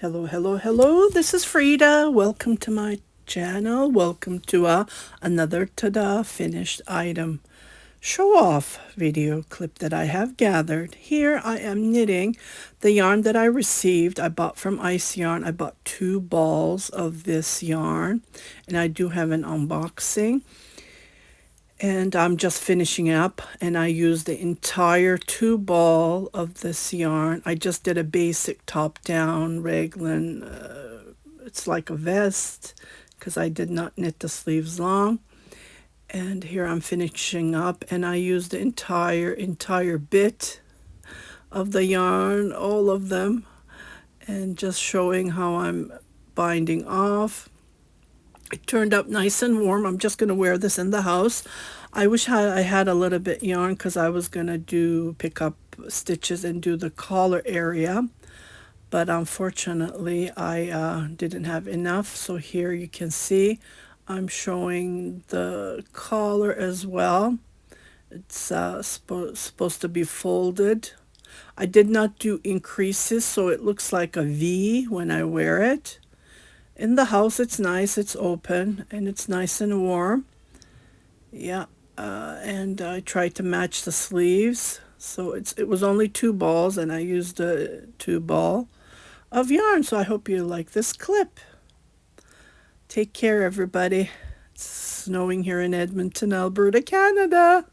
Hello, hello, hello. This is Frida. Welcome to my channel. Welcome to another ta-da finished item show off video clip that I have gathered. Here I am knitting the yarn that I received. I bought from Ice Yarn. I bought 2 balls of this yarn, and I do have an unboxing. And I'm just finishing up, and I used the entire 2 ball of this yarn. I just did a basic top-down raglan. It's like a vest because I did not knit the sleeves long. And here I'm finishing up, and I used the entire bit of the yarn, all of them, and just showing how I'm binding off. It turned up nice and warm. I'm just going to wear this in the house. I wish I had a little bit yarn because I was going to pick up stitches and do the collar area. But unfortunately, I didn't have enough. So here you can see I'm showing the collar as well. It's supposed to be folded. I did not do increases, so it looks like a V when I wear it. In the house, it's nice, it's open, and it's nice and warm. Yeah, and I tried to match the sleeves. So it was only 2 balls, and I used a 2 ball of yarn. So I hope you like this clip. Take care, everybody. It's snowing here in Edmonton, Alberta, Canada.